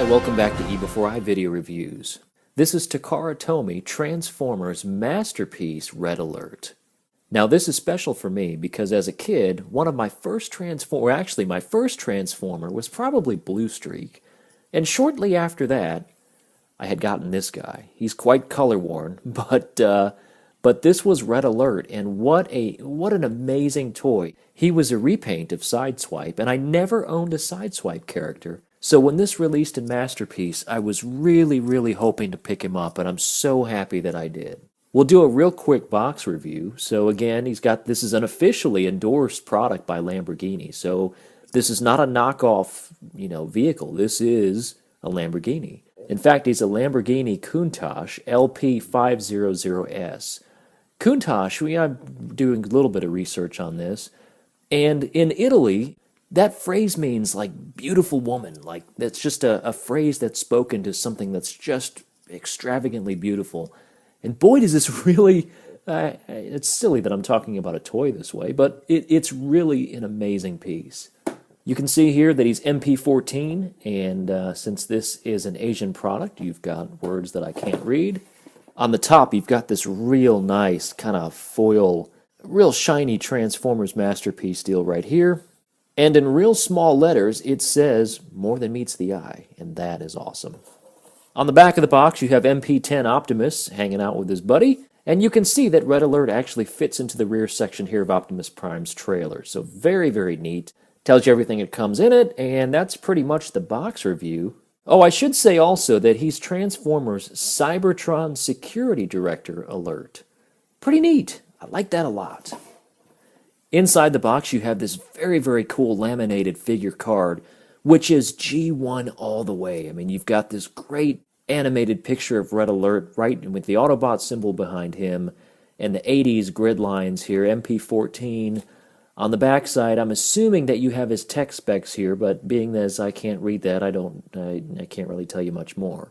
Alright, welcome back to eBEFOREi Video Reviews. This is Takara Tomy Transformers Masterpiece Red Alert. Now this is special for me because as a kid, one of my first my first Transformer was probably Blue Streak. And shortly after that, I had gotten this guy. He's quite color-worn, but this was Red Alert, and what an amazing toy. He was a repaint of Sideswipe, and I never owned a Sideswipe character. So when this released in Masterpiece, I was really hoping to pick him up, and I'm so happy that I did. We'll do a real quick box review. So again, this is an officially endorsed product by Lamborghini. So this is not a knockoff, vehicle. This is a Lamborghini. In fact, he's a Lamborghini Countach LP500S. Countach, I'm doing a little bit of research on this, and in Italy, that phrase means like beautiful woman. Like that's just a phrase that's spoken to something that's just extravagantly beautiful. And boy, does this really, it's silly that I'm talking about a toy this way, but it's really an amazing piece. You can see here that he's MP-14, and since this is an Asian product, you've got words that I can't read. On the top, you've got this real nice kind of foil, real shiny Transformers Masterpiece deal right here. And in real small letters, it says, "More than meets the eye," and that is awesome. On the back of the box, you have MP-10 Optimus hanging out with his buddy, and you can see that Red Alert actually fits into the rear section here of Optimus Prime's trailer. So very neat. Tells you everything that comes in it, and that's pretty much the box review. Oh, I should say also that he's Transformers Cybertron Security Director Alert. Pretty neat. I like that a lot. Inside the box, you have this very cool laminated figure card, which is G1 all the way. I mean, you've got this great animated picture of Red Alert right with the Autobot symbol behind him, and the 80s grid lines here, MP-14. On the back side, I'm assuming that you have his tech specs here, but being as I can't read that, I can't really tell you much more.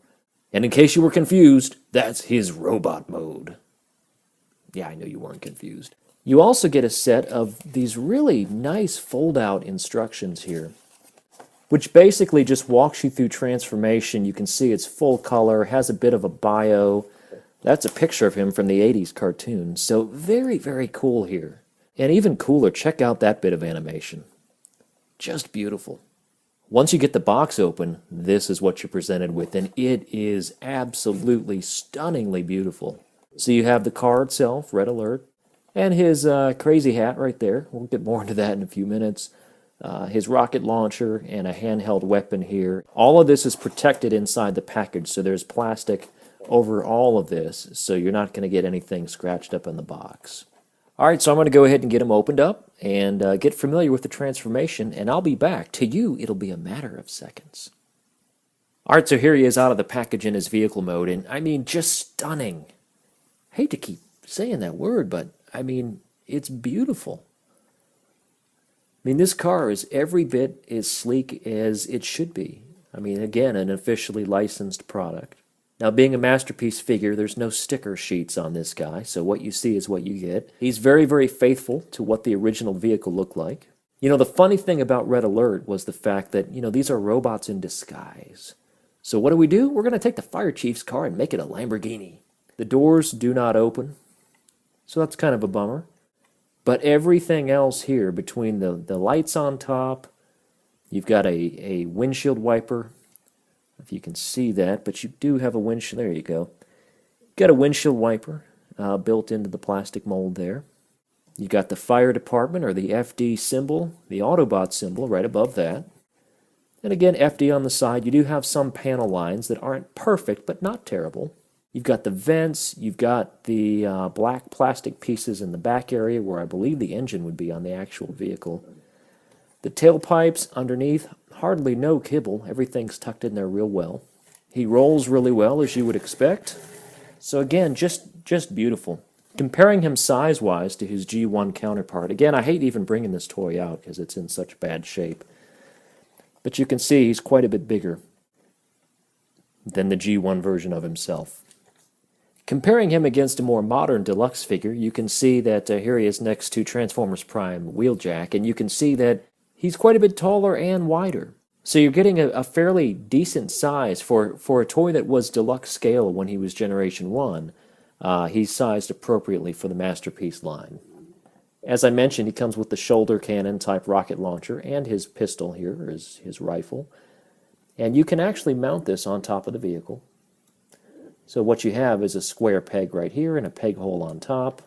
And in case you were confused, that's his robot mode. Yeah, I know you weren't confused. You also get a set of these really nice fold-out instructions here, which basically just walks you through transformation. You can see it's full color, has a bit of a bio. That's a picture of him from the 80s cartoon. So very cool here. And even cooler, check out that bit of animation. Just beautiful. Once you get the box open, this is what you're presented with, and it is absolutely stunningly beautiful. So you have the car itself, Red Alert, and his crazy hat right there. We'll get more into that in a few minutes. His rocket launcher and a handheld weapon here. All of this is protected inside the package, so there's plastic over all of this, so you're not going to get anything scratched up in the box. Alright, so I'm going to go ahead and get him opened up and get familiar with the transformation, and I'll be back. To you, it'll be a matter of seconds. Alright, so here he is out of the package in his vehicle mode, and I mean, just stunning. I hate to keep saying that word, but I mean, it's beautiful. I mean, this car is every bit as sleek as it should be. I mean, again, an officially licensed product. Now, being a Masterpiece figure, there's no sticker sheets on this guy, so what you see is what you get. He's very faithful to what the original vehicle looked like. You know, the funny thing about Red Alert was the fact that, these are robots in disguise. So what do? We're going to take the fire chief's car and make it a Lamborghini. The doors do not open, so that's kind of a bummer. But everything else here, between the lights on top, you've got a windshield wiper, if you can see that, but you do have a windshield. There you go. Got a windshield wiper built into the plastic mold there. You got the fire department, or the FD symbol, the Autobot symbol right above that. And again, FD on the side. You do have some panel lines that aren't perfect, but not terrible. You've got the vents. You've got the black plastic pieces in the back area where I believe the engine would be on the actual vehicle. The tailpipes underneath, hardly no kibble. Everything's tucked in there real well. He rolls really well, as you would expect. So again, just beautiful. Comparing him size-wise to his G1 counterpart, again, I hate even bringing this toy out because it's in such bad shape. But you can see he's quite a bit bigger than the G1 version of himself. Comparing him against a more modern deluxe figure, you can see that here he is next to Transformers Prime Wheeljack, and you can see that he's quite a bit taller and wider. So you're getting a fairly decent size for a toy that was deluxe scale when he was Generation 1. He's sized appropriately for the Masterpiece line. As I mentioned, he comes with the shoulder cannon type rocket launcher and his pistol here, his rifle. And you can actually mount this on top of the vehicle. So what you have is a square peg right here and a peg hole on top.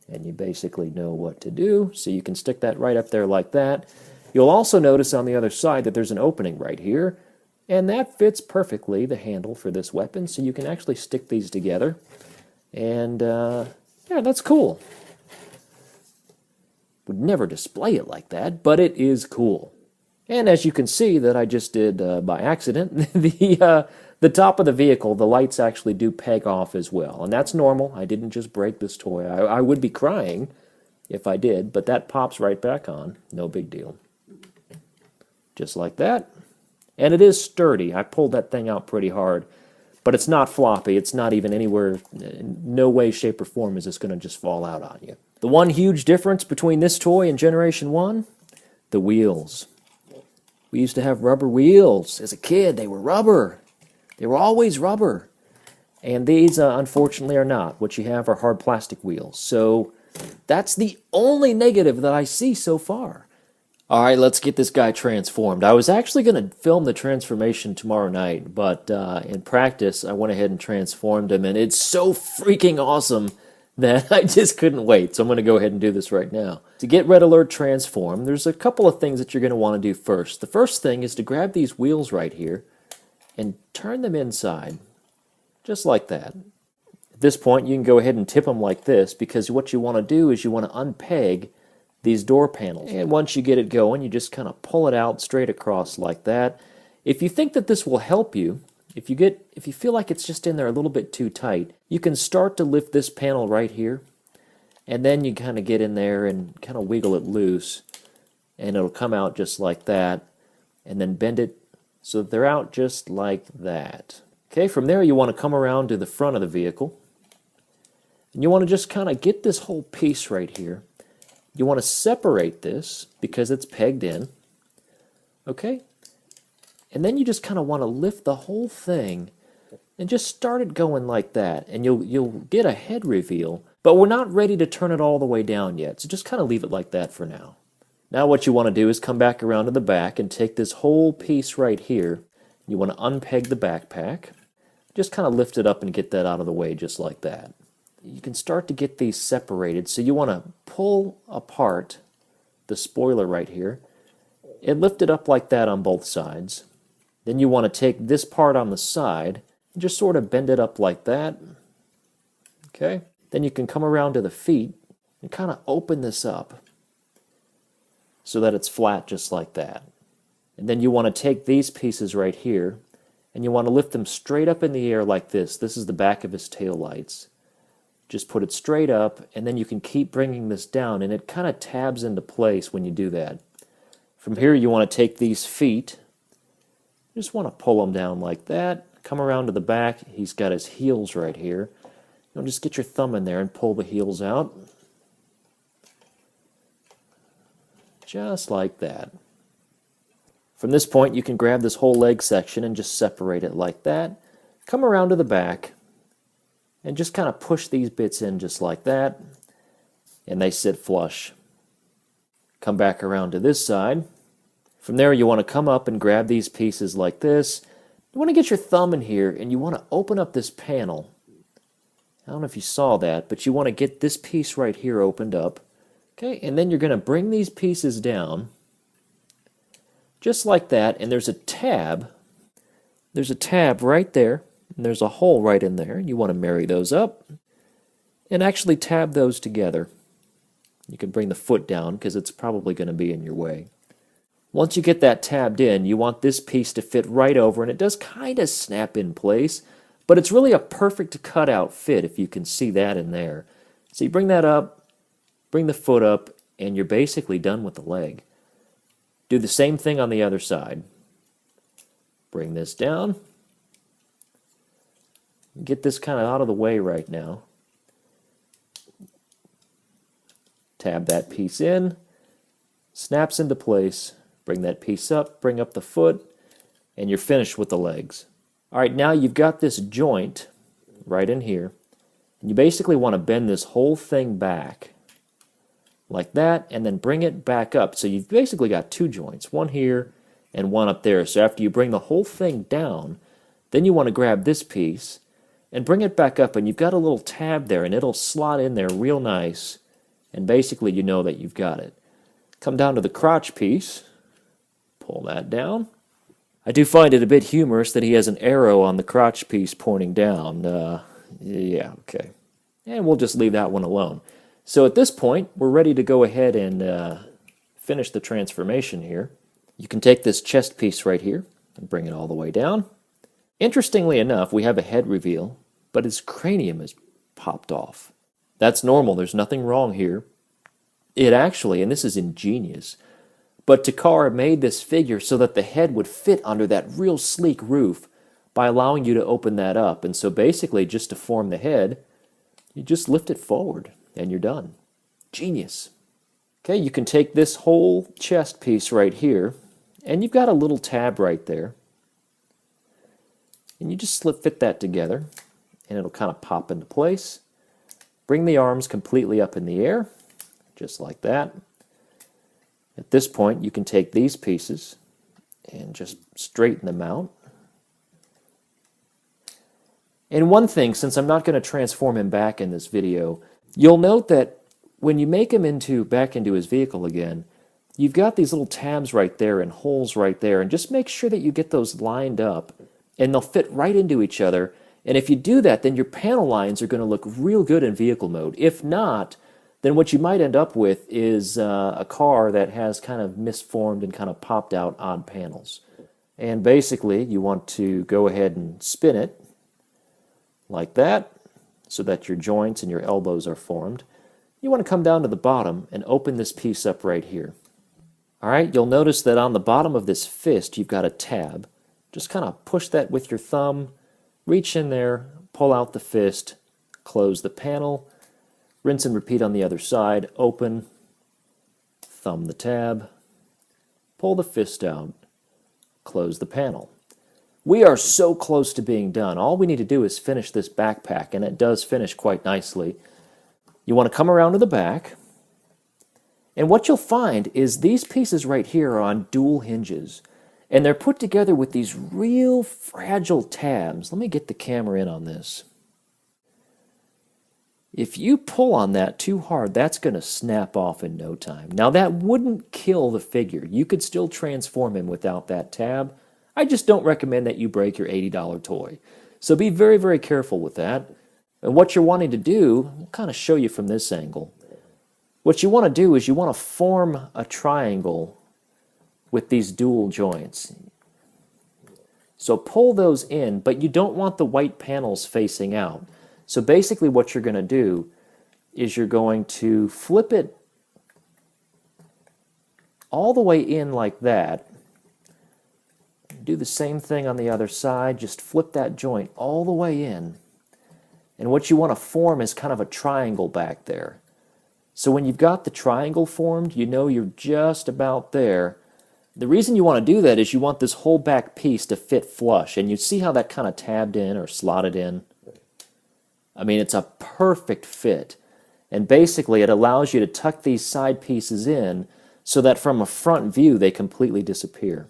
And you basically know what to do. So you can stick that right up there like that. You'll also notice on the other side that there's an opening right here. And that fits perfectly the handle for this weapon. So you can actually stick these together. And yeah, that's cool. Would never display it like that, but it is cool. And as you can see that I just did by accident, the top of the vehicle, the lights actually do peg off as well. And that's normal. I didn't just break this toy. I would be crying if I did, but that pops right back on. No big deal. Just like that. And it is sturdy. I pulled that thing out pretty hard. But it's not floppy. It's not even anywhere, no way, shape, or form is this going to just fall out on you. The one huge difference between this toy and Generation 1, the wheels. We used to have rubber wheels. As a kid, they were rubber. They were always rubber. And these, unfortunately, are not. What you have are hard plastic wheels. So that's the only negative that I see so far. All right, let's get this guy transformed. I was actually going to film the transformation tomorrow night, but in practice, I went ahead and transformed him, and it's so freaking awesome that I just couldn't wait. So I'm going to go ahead and do this right now. To get Red Alert transformed, there's a couple of things that you're going to want to do first. The first thing is to grab these wheels right here and turn them inside, just like that. At this point, you can go ahead and tip them like this, because what you want to do is you want to unpeg these door panels. And once you get it going, you just kind of pull it out straight across like that. If you think that this will help you, if you feel like it's just in there a little bit too tight, you can start to lift this panel right here, and then you kind of get in there and kind of wiggle it loose, and it'll come out just like that, and then bend it so that they're out just like that. Okay, from there you want to come around to the front of the vehicle, and you want to just kind of get this whole piece right here. You want to separate this because it's pegged in, okay? And then you just kind of want to lift the whole thing and just start it going like that. And you'll get a head reveal, but we're not ready to turn it all the way down yet, so just kind of leave it like that for now. Now what you want to do is come back around to the back and take this whole piece right here. You want to unpeg the backpack. Just kind of lift it up and get that out of the way just like that. You can start to get these separated, so you want to pull apart the spoiler right here and lift it up like that on both sides. Then you want to take this part on the side and just sort of bend it up like that. Okay? Then you can come around to the feet and kind of open this up so that it's flat just like that. And then you want to take these pieces right here and you want to lift them straight up in the air like this. This is the back of his tail lights. Just put it straight up, and then you can keep bringing this down, and it kind of tabs into place when you do that. From here, you want to take these feet, just want to pull them down like that, come around to the back. He's got his heels right here. You'll just get your thumb in there and pull the heels out. Just like that. From this point, you can grab this whole leg section and just separate it like that. Come around to the back, and just kind of push these bits in just like that, and they sit flush. Come back around to this side. From there, you want to come up and grab these pieces like this. You want to get your thumb in here, and you want to open up this panel. I don't know if you saw that, but you want to get this piece right here opened up. Okay, and then you're going to bring these pieces down, just like that, and there's a tab. There's a tab right there. And there's a hole right in there. You want to marry those up and actually tab those together. You can bring the foot down because it's probably going to be in your way. Once you get that tabbed in, you want this piece to fit right over, and it does kind of snap in place, but it's really a perfect cutout fit if you can see that in there. So you bring that up, bring the foot up, and you're basically done with the leg. Do the same thing on the other side. Bring this down. Get this kind of out of the way right now. Tab that piece in, snaps into place, Bring that piece up, bring up the foot, and you're finished with the legs. All right, now you've got this joint right in here. And you basically want to bend this whole thing back like that, and then bring it back up. So you've basically got two joints, one here and one up there. So after you bring the whole thing down, then you want to grab this piece and bring it back up, and you've got a little tab there, and it'll slot in there real nice, and basically you know that you've got it. Come down to the crotch piece, pull that down. I do find it a bit humorous that he has an arrow on the crotch piece pointing down. Yeah, okay. And we'll just leave that one alone. So at this point, we're ready to go ahead and finish the transformation here. You can take this chest piece right here and bring it all the way down. Interestingly enough, we have a head reveal, but his cranium is popped off. That's normal, there's nothing wrong here. It actually, and this is ingenious, but Takara made this figure so that the head would fit under that real sleek roof by allowing you to open that up. And so basically, just to form the head, you just lift it forward and you're done. Genius. Okay, you can take this whole chest piece right here, and you've got a little tab right there. And you just fit that together, and it'll kind of pop into place. Bring the arms completely up in the air, just like that. At this point, you can take these pieces and just straighten them out. And one thing, since I'm not going to transform him back in this video, you'll note that when you make him back into his vehicle again, you've got these little tabs right there and holes right there, and just make sure that you get those lined up, and they'll fit right into each other. And if you do that, then your panel lines are going to look real good in vehicle mode. If not, then what you might end up with is a car that has kind of misformed and kind of popped out odd panels. And basically, you want to go ahead and spin it like that, so that your joints and your elbows are formed. You want to come down to the bottom and open this piece up right here. All right, you'll notice that on the bottom of this fist, you've got a tab. Just kind of push that with your thumb, reach in there, pull out the fist, close the panel, rinse and repeat on the other side, open, thumb the tab, pull the fist out, close the panel. We are so close to being done. All we need to do is finish this backpack, and it does finish quite nicely. You want to come around to the back, and what you'll find is these pieces right here are on dual hinges, and they're put together with these real fragile tabs. Let me get the camera in on this. If you pull on that too hard, that's going to snap off in no time. Now, that wouldn't kill the figure. You could still transform him without that tab. I just don't recommend that you break your $80 toy. So be very, very careful with that. And what you're wanting to do, I'll kind of show you from this angle. What you want to do is you want to form a triangle with these dual joints. So pull those in, but you don't want the white panels facing out. So basically what you're going to do is you're going to flip it all the way in like that. Do the same thing on the other side, just flip that joint all the way in. And what you want to form is kind of a triangle back there. So when you've got the triangle formed, you know you're just about there. The reason you want to do that is you want this whole back piece to fit flush, and you see how that kind of tabbed in or slotted in? I mean, it's a perfect fit. And basically it allows you to tuck these side pieces in so that from a front view they completely disappear.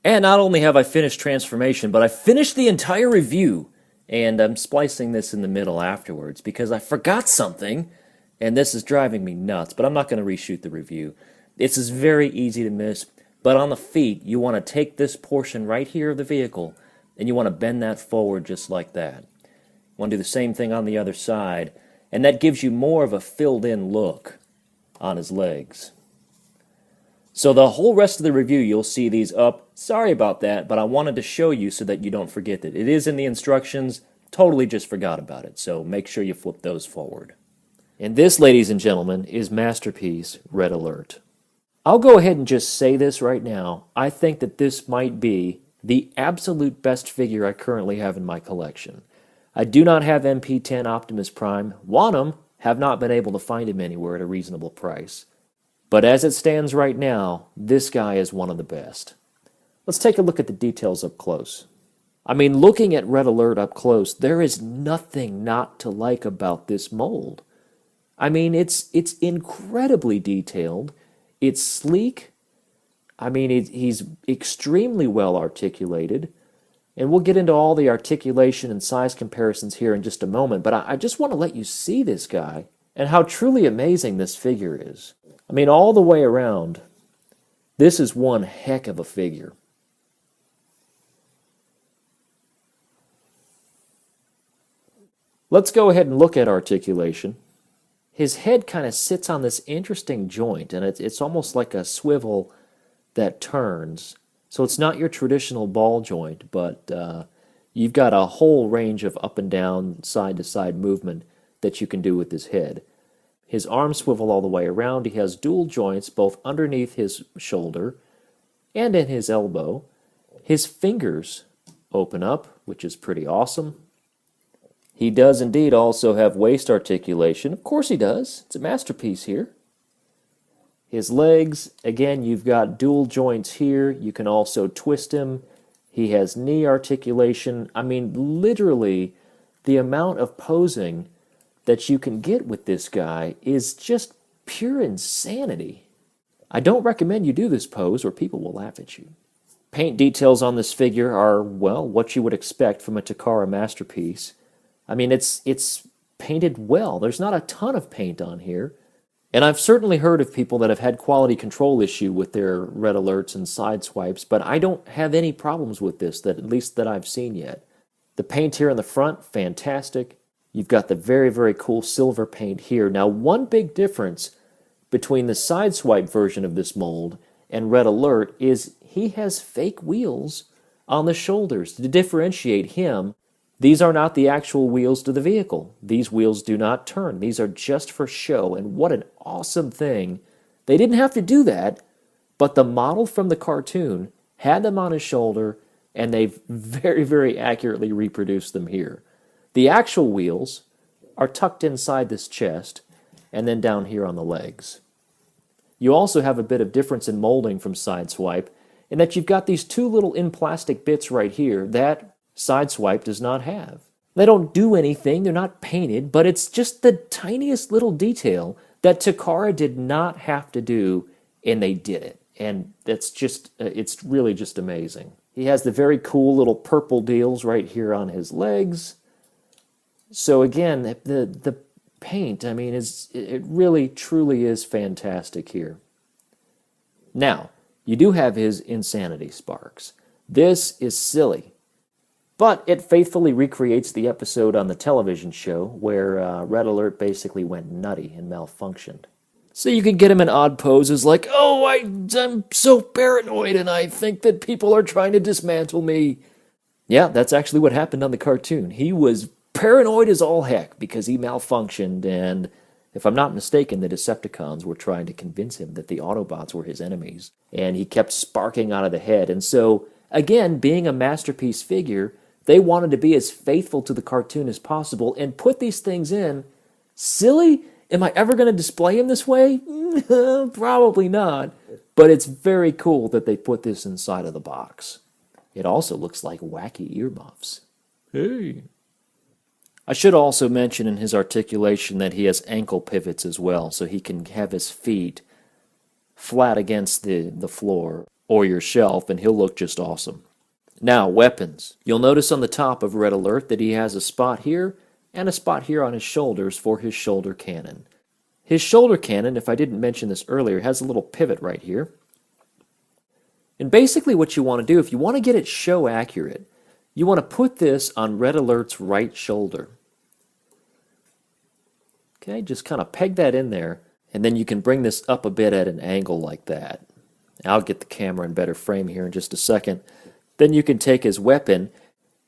And not only have I finished transformation, but I finished the entire review, and I'm splicing this in the middle afterwards because I forgot something, and this is driving me nuts, but I'm not going to reshoot the review. This is very easy to miss, but on the feet, you want to take this portion right here of the vehicle, and you want to bend that forward just like that. You want to do the same thing on the other side, and that gives you more of a filled-in look on his legs. So the whole rest of the review, you'll see these up. Sorry about that, but I wanted to show you so that you don't forget it. It is in the instructions. Totally just forgot about it, so make sure you flip those forward. And this, ladies and gentlemen, is Masterpiece Red Alert. I'll go ahead and just say this right now. I think that this might be the absolute best figure I currently have in my collection. I do not have MP-10 Optimus Prime. Want him, have not been able to find him anywhere at a reasonable price. But as it stands right now, this guy is one of the best. Let's take a look at the details up close. I mean, looking at Red Alert up close, there is nothing not to like about this mold. I mean, it's incredibly detailed. It's sleek. I mean, he's extremely well articulated. And we'll get into all the articulation and size comparisons here in just a moment, but I just want to let you see this guy and how truly amazing this figure is. I mean, all the way around, this is one heck of a figure. Let's go ahead and look at articulation. His head kind of sits on this interesting joint, and it's almost like a swivel that turns. So it's not your traditional ball joint, but you've got a whole range of up and down, side-to-side movement that you can do with his head. His arms swivel all the way around. He has dual joints both underneath his shoulder and in his elbow. His fingers open up, which is pretty awesome. He does indeed also have waist articulation. Of course he does. It's a masterpiece here. His legs, again, you've got dual joints here. You can also twist him. He has knee articulation. I mean, literally, the amount of posing that you can get with this guy is just pure insanity. I don't recommend you do this pose or people will laugh at you. Paint details on this figure are, well, what you would expect from a Takara masterpiece. I mean, it's painted well. There's not a ton of paint on here. And I've certainly heard of people that have had quality control issue with their red alerts and side swipes, but I don't have any problems with this, at least that I've seen yet. The paint here in the front, fantastic. You've got the very, very cool silver paint here. Now, one big difference between the side swipe version of this mold and Red Alert is he has fake wheels on the shoulders to differentiate him. These are not the actual wheels to the vehicle. These wheels do not turn. These are just for show, and what an awesome thing. They didn't have to do that, but the model from the cartoon had them on his shoulder, and they've very, very accurately reproduced them here. The actual wheels are tucked inside this chest, and then down here on the legs. You also have a bit of difference in molding from Sideswipe, in that you've got these two little in-plastic bits right here that Sideswipe does not have. They don't do anything, they're not painted, but it's just the tiniest little detail that Takara did not have to do, and they did it. And that's just, it's really just amazing. He has the very cool little purple deals right here on his legs. So again, the paint, I mean, it really, truly is fantastic here. Now, you do have his insanity sparks. This is silly, but it faithfully recreates the episode on the television show where Red Alert basically went nutty and malfunctioned. So you can get him in odd poses like, oh, I'm so paranoid and I think that people are trying to dismantle me. Yeah, that's actually what happened on the cartoon. He was paranoid as all heck because he malfunctioned, and if I'm not mistaken, the Decepticons were trying to convince him that the Autobots were his enemies, and he kept sparking out of the head. And so, again, being a masterpiece figure, they wanted to be as faithful to the cartoon as possible and put these things in. Silly? Am I ever going to display him this way? Probably not. But it's very cool that they put this inside of the box. It also looks like wacky earmuffs. Hey. I should also mention in his articulation that he has ankle pivots as well, so he can have his feet flat against the floor or your shelf, and he'll look just awesome. Now, weapons. You'll notice on the top of Red Alert that he has a spot here and a spot here on his shoulders for his shoulder cannon. His shoulder cannon, if I didn't mention this earlier, has a little pivot right here. And basically what you want to do, if you want to get it show accurate, you want to put this on Red Alert's right shoulder. Okay, just kind of peg that in there, and then you can bring this up a bit at an angle like that. I'll get the camera in better frame here in just a second. Then you can take his weapon,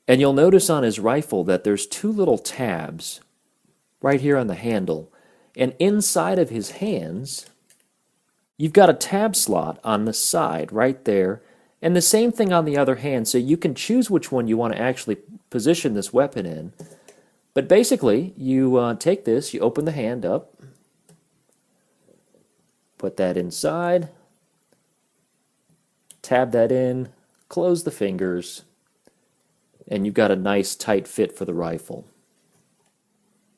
and you'll notice on his rifle that there's two little tabs right here on the handle, and inside of his hands, you've got a tab slot on the side right there, and the same thing on the other hand, so you can choose which one you want to actually position this weapon in. But basically, you take this, you open the hand up, Put that inside. Tab that in. Close the fingers. And you've got a nice tight fit for the rifle.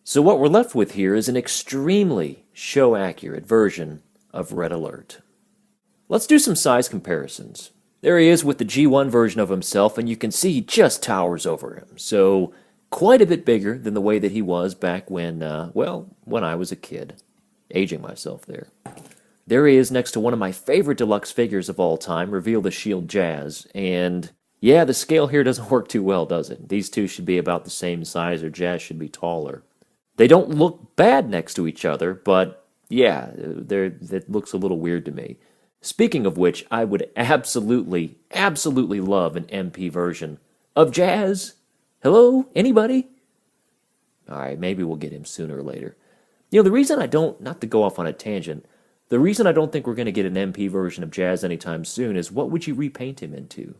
So what we're left with here is an extremely show-accurate version of Red Alert. Let's do some size comparisons. There he is with the G1 version of himself, and you can see he just towers over him. So quite a bit bigger than the way that he was back when, when I was a kid. Aging myself there. There he is next to one of my favorite deluxe figures of all time, Reveal the Shield Jazz, and yeah, the scale here doesn't work too well, does it? These two should be about the same size, or Jazz should be taller. They don't look bad next to each other, but yeah, that looks a little weird to me. Speaking of which, I would absolutely love an MP version of Jazz. Hello? Anybody? Alright, maybe we'll get him sooner or later. You know, the reason I don't, not to go off on a tangent, the reason I don't think we're going to get an MP version of Jazz anytime soon is what would you repaint him into?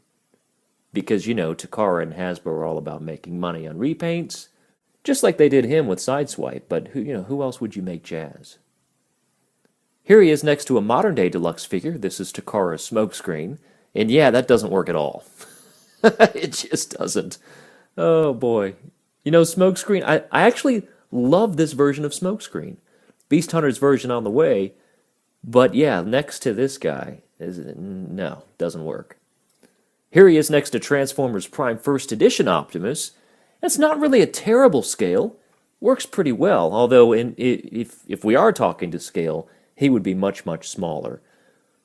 Because, you know, Takara and Hasbro are all about making money on repaints, just like they did him with Sideswipe, but who else would you make Jazz? Here he is next to a modern-day deluxe figure. This is Takara's Smokescreen. And yeah, that doesn't work at all. It just doesn't. Oh, boy. You know, Smokescreen, I actually love this version of Smokescreen. Beast Hunter's version on the way. But yeah, next to this guy, no, doesn't work. Here he is next to Transformers Prime First Edition Optimus. That's not really a terrible scale. Works pretty well, although if we are talking to scale, he would be much smaller.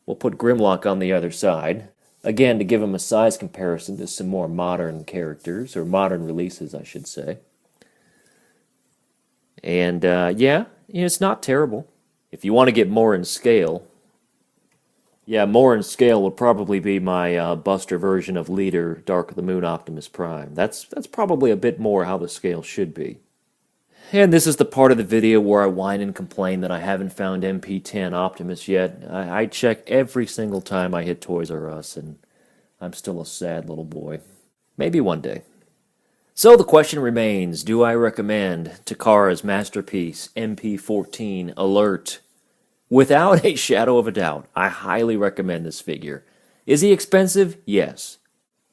We'll put Grimlock on the other side. Again, to give him a size comparison to some more modern characters, or modern releases, I should say. And, yeah, it's not terrible. If you want to get more in scale, yeah, more in scale would probably be my Buster version of Leader, Dark of the Moon Optimus Prime. That's probably a bit more how the scale should be. And this is the part of the video where I whine and complain that I haven't found MP-10 Optimus yet. I check every single time I hit Toys R Us, and I'm still a sad little boy. Maybe one day. So the question remains, do I recommend Takara's masterpiece, MP-14 Alert? Without a shadow of a doubt, I highly recommend this figure. Is he expensive? Yes.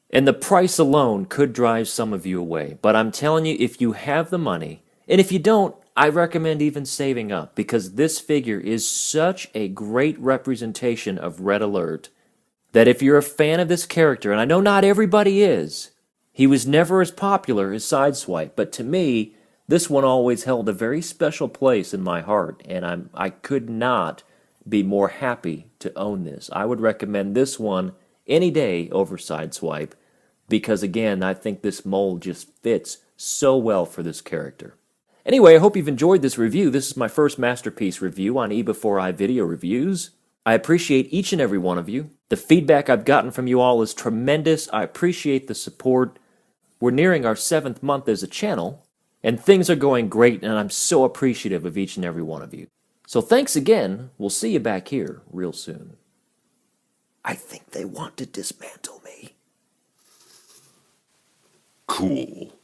And the price alone could drive some of you away. But I'm telling you, if you have the money, and if you don't, I recommend even saving up, because this figure is such a great representation of Red Alert that if you're a fan of this character, and I know not everybody is, he was never as popular as Sideswipe, but to me, this one always held a very special place in my heart, and I could not be more happy to own this. I would recommend this one any day over Sideswipe, because again, I think this mold just fits so well for this character. Anyway, I hope you've enjoyed this review. This is my first masterpiece review on eBEFOREi Video Reviews. I appreciate each and every one of you. The feedback I've gotten from you all is tremendous. I appreciate the support. We're nearing our 7th month as a channel, and things are going great, and I'm so appreciative of each and every one of you. So thanks again. We'll see you back here real soon. I think they want to dismantle me. Cool.